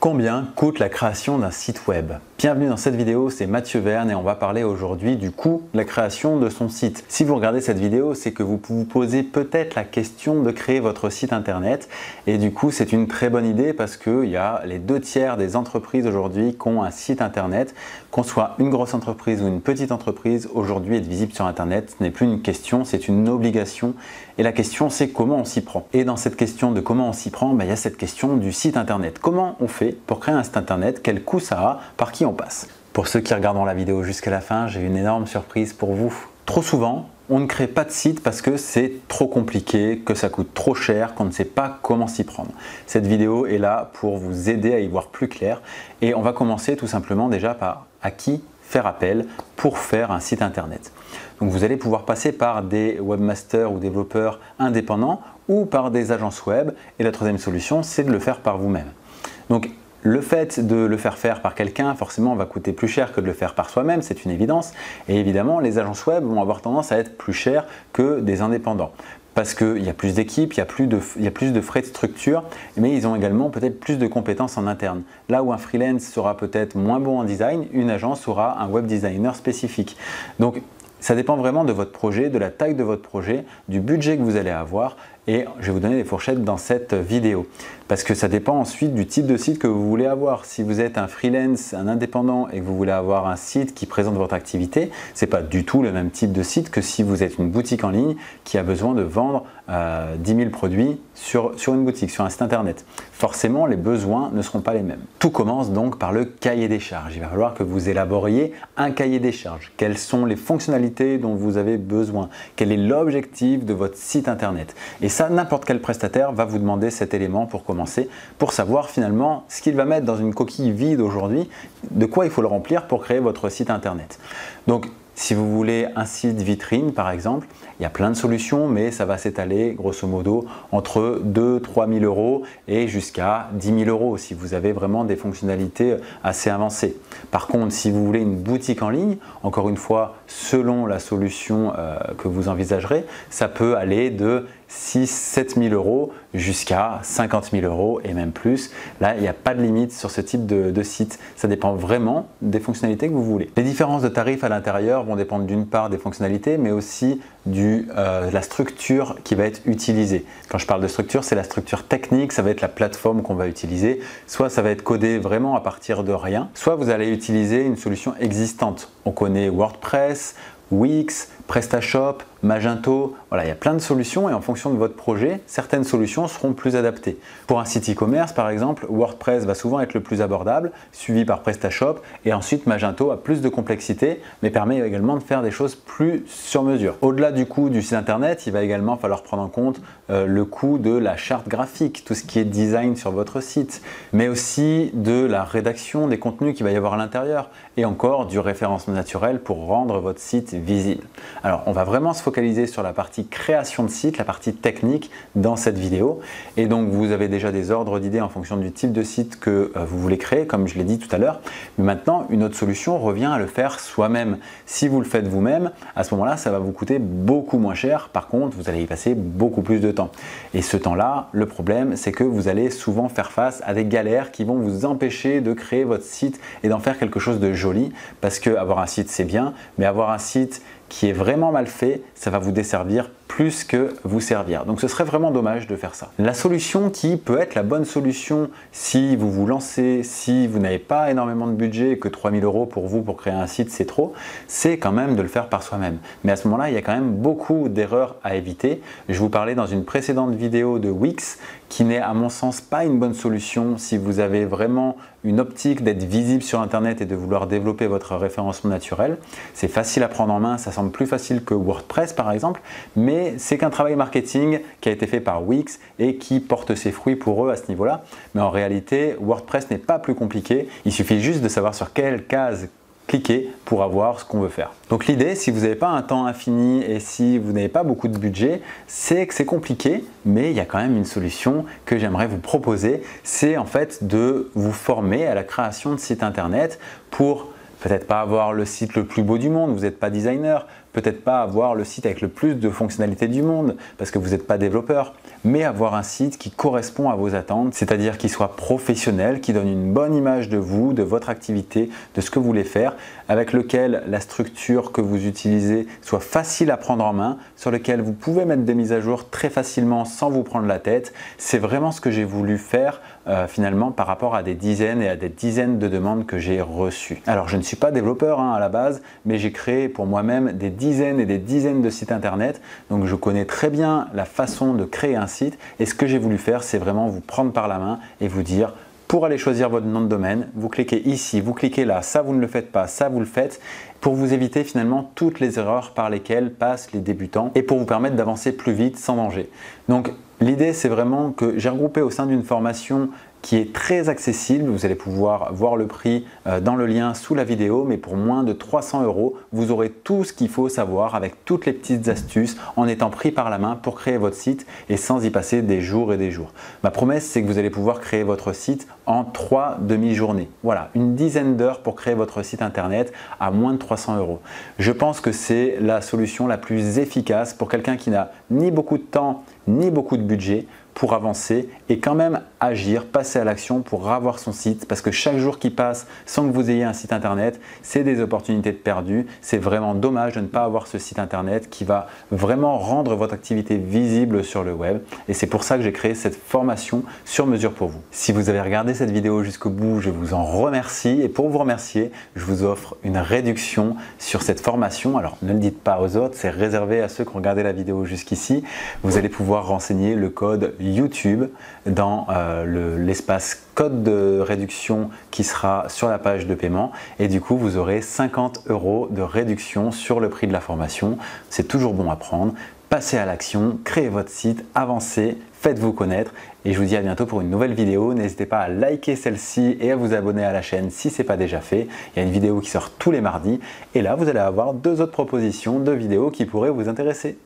Combien coûte la création d'un site web? Bienvenue dans cette vidéo, c'est Mathieu Verne et on va parler aujourd'hui du coût de la création de son site. Si vous regardez cette vidéo, c'est que vous vous posez peut-être la question de créer votre site internet et du coup c'est une très bonne idée parce qu'il y a les 2/3 des entreprises aujourd'hui qui ont un site internet. Qu'on soit une grosse entreprise ou une petite entreprise, aujourd'hui être visible sur internet ce n'est plus une question, c'est une obligation et la question c'est comment on s'y prend. Et dans cette question de comment on s'y prend, il y a cette question du site internet. Comment on fait pour créer un site internet? Quel coût ça a? Par qui on passe? Pour ceux qui regardent la vidéo jusqu'à la fin, j'ai une énorme surprise pour vous. Trop souvent, on ne crée pas de site parce que c'est trop compliqué, que ça coûte trop cher, qu'on ne sait pas comment s'y prendre. Cette vidéo est là pour vous aider à y voir plus clair et on va commencer tout simplement déjà par à qui faire appel pour faire un site internet. Donc vous allez pouvoir passer par des webmasters ou développeurs indépendants ou par des agences web et la troisième solution c'est de le faire par vous-même. Donc le fait de le faire par quelqu'un, forcément, va coûter plus cher que de le faire par soi-même, c'est une évidence. Et évidemment, les agences web vont avoir tendance à être plus chères que des indépendants. Parce qu'il y a plus d'équipes, il y a plus de frais de structure, mais ils ont également peut-être plus de compétences en interne. Là où un freelance sera peut-être moins bon en design, une agence aura un web designer spécifique. Donc, ça dépend vraiment de votre projet, de la taille de votre projet, du budget que vous allez avoir et je vais vous donner des fourchettes dans cette vidéo. Parce que ça dépend ensuite du type de site que vous voulez avoir. Si vous êtes un freelance, un indépendant et que vous voulez avoir un site qui présente votre activité, ce n'est pas du tout le même type de site que si vous êtes une boutique en ligne qui a besoin de vendre 10 000 produits sur une boutique, sur un site internet. Forcément, les besoins ne seront pas les mêmes. Tout commence donc par le cahier des charges. Il va falloir que vous élaboriez un cahier des charges. Quelles sont les fonctionnalités dont vous avez besoin? Quel est l'objectif de votre site internet? Et ça, n'importe quel prestataire va vous demander cet élément pour commencer, pour savoir finalement ce qu'il va mettre dans une coquille vide aujourd'hui, de quoi il faut le remplir pour créer votre site internet. Donc, si vous voulez un site vitrine par exemple, il y a plein de solutions, mais ça va s'étaler grosso modo entre 2 000 à 3 000 euros et jusqu'à 10 000 euros si vous avez vraiment des fonctionnalités assez avancées. Par contre, si vous voulez une boutique en ligne, encore une fois, selon la solution que vous envisagerez, ça peut aller de 6 000 à 7 000 euros jusqu'à 50 000 euros et même plus. Là, il n'y a pas de limite sur ce type de site. Ça dépend vraiment des fonctionnalités que vous voulez. Les différences de tarifs à l'intérieur vont dépendre d'une part des fonctionnalités, mais aussi de la structure qui va être utilisée. Quand je parle de structure, c'est la structure technique, ça va être la plateforme qu'on va utiliser. Soit ça va être codé vraiment à partir de rien, soit vous allez utiliser une solution existante. On connaît WordPress, Wix, PrestaShop, Magento, voilà, il y a plein de solutions et en fonction de votre projet, certaines solutions seront plus adaptées. Pour un site e-commerce par exemple, WordPress va souvent être le plus abordable, suivi par PrestaShop et ensuite Magento a plus de complexité mais permet également de faire des choses plus sur mesure. Au-delà du coût du site internet, il va également falloir prendre en compte le coût de la charte graphique, tout ce qui est design sur votre site, mais aussi de la rédaction des contenus qu'il va y avoir à l'intérieur et encore du référencement naturel pour rendre votre site visible. Alors on va vraiment se focaliser sur la partie création de site, la partie technique dans cette vidéo et donc vous avez déjà des ordres d'idées en fonction du type de site que vous voulez créer comme je l'ai dit tout à l'heure, mais maintenant une autre solution revient à le faire soi-même. Si vous le faites vous-même, à ce moment-là ça va vous coûter beaucoup moins cher, par contre vous allez y passer beaucoup plus de temps et ce temps-là, le problème c'est que vous allez souvent faire face à des galères qui vont vous empêcher de créer votre site et d'en faire quelque chose de joli parce que avoir un site c'est bien, mais avoir un site qui est vraiment mal fait, ça va vous desservir plus que vous servir. Donc ce serait vraiment dommage de faire ça. La solution qui peut être la bonne solution si vous vous lancez, si vous n'avez pas énormément de budget et que 3 000 euros pour vous pour créer un site c'est trop, c'est quand même de le faire par soi-même. Mais à ce moment-là, il y a quand même beaucoup d'erreurs à éviter. Je vous parlais dans une précédente vidéo de Wix qui n'est à mon sens pas une bonne solution si vous avez vraiment une optique d'être visible sur internet et de vouloir développer votre référencement naturel. C'est facile à prendre en main, ça semble plus facile que WordPress par exemple, mais c'est qu'un travail marketing qui a été fait par Wix et qui porte ses fruits pour eux à ce niveau-là. Mais en réalité, WordPress n'est pas plus compliqué, il suffit juste de savoir sur quelle case cliquer pour avoir ce qu'on veut faire. Donc l'idée, si vous n'avez pas un temps infini et si vous n'avez pas beaucoup de budget, c'est que c'est compliqué, mais il y a quand même une solution que j'aimerais vous proposer, c'est en fait de vous former à la création de sites internet pour peut-être pas avoir le site le plus beau du monde, vous n'êtes pas designer, peut-être pas avoir le site avec le plus de fonctionnalités du monde parce que vous n'êtes pas développeur, mais avoir un site qui correspond à vos attentes, c'est-à-dire qui soit professionnel, qui donne une bonne image de vous, de votre activité, de ce que vous voulez faire, avec lequel la structure que vous utilisez soit facile à prendre en main, sur lequel vous pouvez mettre des mises à jour très facilement sans vous prendre la tête. C'est vraiment ce que j'ai voulu faire finalement par rapport à des dizaines et à des dizaines de demandes que j'ai reçues. Alors je ne suis pas développeur à la base, mais j'ai créé pour moi-même des dizaines et des dizaines de sites internet, donc je connais très bien la façon de créer un site et ce que j'ai voulu faire, c'est vraiment vous prendre par la main et vous dire: pour aller choisir votre nom de domaine, vous cliquez ici, vous cliquez là, ça vous ne le faites pas, ça vous le faites, pour vous éviter finalement toutes les erreurs par lesquelles passent les débutants et pour vous permettre d'avancer plus vite sans danger. Donc l'idée, c'est vraiment que j'ai regroupé au sein d'une formation qui est très accessible. Vous allez pouvoir voir le prix dans le lien sous la vidéo, mais pour moins de 300 €, vous aurez tout ce qu'il faut savoir avec toutes les petites astuces en étant pris par la main pour créer votre site et sans y passer des jours et des jours. Ma promesse, c'est que vous allez pouvoir créer votre site en 3 demi-journées. Voilà, une dizaine d'heures pour créer votre site internet à moins de 300 €. Je pense que c'est la solution la plus efficace pour quelqu'un qui n'a ni beaucoup de temps ni beaucoup de budget pour avancer et quand même agir, passer à l'action pour avoir son site, parce que chaque jour qui passe sans que vous ayez un site internet, c'est des opportunités de perdues. C'est vraiment dommage de ne pas avoir ce site internet qui va vraiment rendre votre activité visible sur le web, et c'est pour ça que j'ai créé cette formation sur mesure pour vous. Si vous avez regardé cette vidéo jusqu'au bout, je vous en remercie, et pour vous remercier, je vous offre une réduction sur cette formation. Alors ne le dites pas aux autres, c'est réservé à ceux qui ont regardé la vidéo jusqu'ici. Vous allez pouvoir renseigner le code YouTube dans l'espace code de réduction qui sera sur la page de paiement, et du coup vous aurez 50 € de réduction sur le prix de la formation. C'est toujours bon à prendre. Passez à l'action, créez votre site, avancez, faites-vous connaître, et je vous dis à bientôt pour une nouvelle vidéo. N'hésitez pas à liker celle-ci et à vous abonner à la chaîne si ce n'est pas déjà fait. Il y a une vidéo qui sort tous les mardis, et là vous allez avoir 2 autres propositions de vidéos qui pourraient vous intéresser.